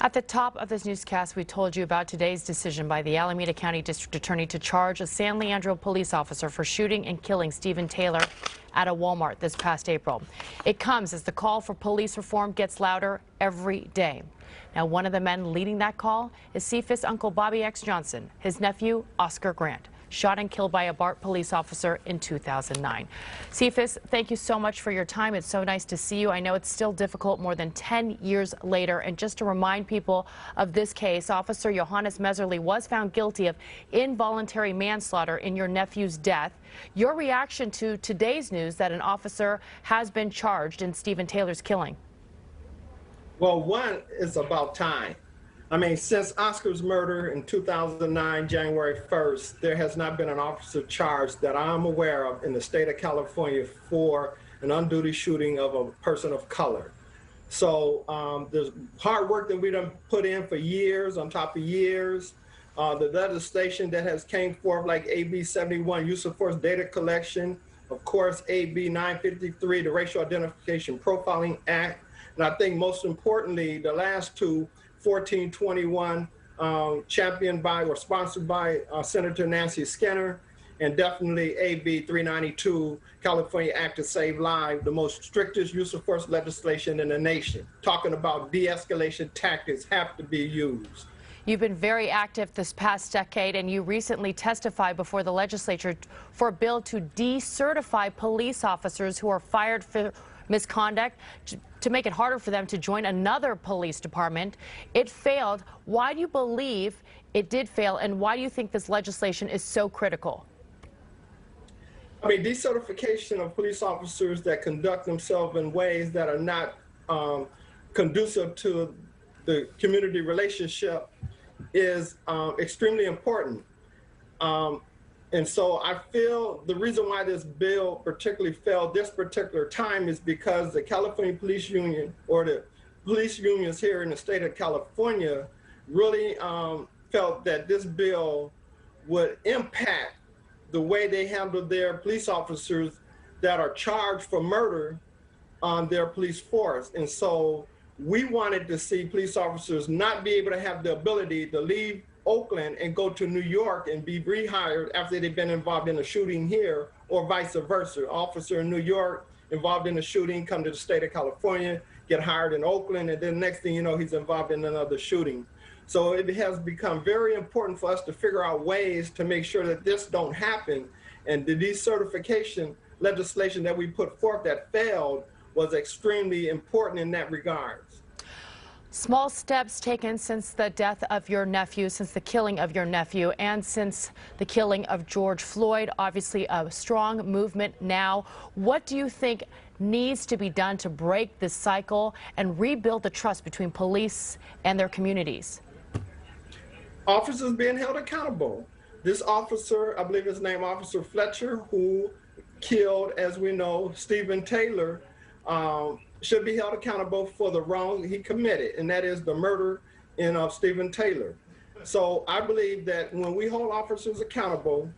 At the top of this newscast, we told you about today's decision by the Alameda County District Attorney to charge a San Leandro police officer for shooting and killing Stephen Taylor at a Walmart this past April. It comes as the call for police reform gets louder every day. Now, one of the men leading that call is Cephus' Uncle Bobby X. Johnson, his nephew, Oscar Grant, shot and killed by a BART police officer in 2009. Cephus, thank you so much for your time. It's so nice to see you. I know it's still difficult more than 10 years later. And just to remind people of this case, Officer Johannes Meserly was found guilty of involuntary manslaughter in your nephew's death. Your reaction to today's news that an officer has been charged in Stephen Taylor's killing? Well, one, is about time. I mean, since Oscar's murder in 2009, January 1st, there has not been an officer charged that I'm aware of in the state of California for an on-duty shooting of a person of color. So there's hard work that we done put in for years on top of years. The legislation that has came forth, like AB 71, use of force data collection, of course, AB 953, the Racial Identification Profiling Act. And I think most importantly, the last two, 1421, championed by or sponsored by Senator Nancy Skinner, and definitely AB 392, California Act to Save Lives, the most strictest use of force legislation in the nation. Talking about de-escalation tactics have to be used. You've been very active this past decade, and you recently testified before the legislature for a bill to decertify police officers who are fired for misconduct, to make it harder for them to join another police department. It failed. Why do you believe it did fail, and why do you think this legislation is so critical? I mean, decertification of police officers that conduct themselves in ways that are not conducive to the community relationship is extremely important. And so I feel the reason why this bill particularly failed this particular time is because the California Police Union, or the police unions here in the state of California, really felt that this bill would impact the way they handle their police officers that are charged for murder on their police force. And so we wanted to see police officers not be able to have the ability to leave Oakland and go to New York and be rehired after they've been involved in a shooting here, or vice versa. Officer in New York involved in a shooting, come to the state of California, get hired in Oakland, and then next thing you know, he's involved in another shooting. So it has become very important for us to figure out ways to make sure that this don't happen. And the decertification legislation that we put forth that failed was extremely important in that regard. Small steps taken since the death of your nephew, since the killing of your nephew, and since the killing of George Floyd. Obviously, a strong movement now. What do you think needs to be done to break this cycle and rebuild the trust between police and their communities? Officers being held accountable. This officer, I believe his name, Officer Fletcher, who killed, as we know, Stephen Taylor, should be held accountable for the wrong he committed, and that is the murder of Stephen Taylor. So I believe that when we hold officers accountable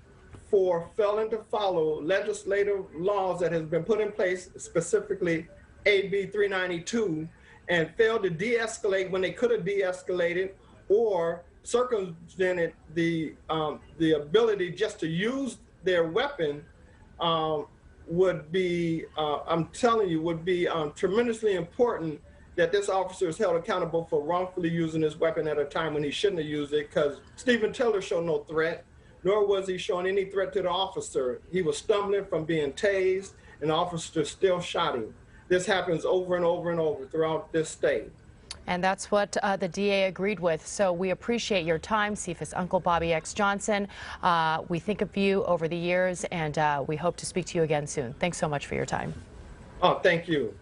for failing to follow legislative laws that has been put in place, specifically AB 392, and failed to de-escalate when they could have de-escalated, or circumvented the ability just to use their weapon, would be, I'm telling you, would be tremendously important that this officer is held accountable for wrongfully using his weapon at a time when he shouldn't have used it, because Stephen Taylor showed no threat, nor was he showing any threat to the officer. He was stumbling from being tased, and the officer still shot him. This happens over and over and over throughout this state. And that's what the DA agreed with. So we appreciate your time, Cephus' Uncle Bobby X. Johnson. We think of you over the years, and we hope to speak to you again soon. Thanks so much for your time. Oh, thank you.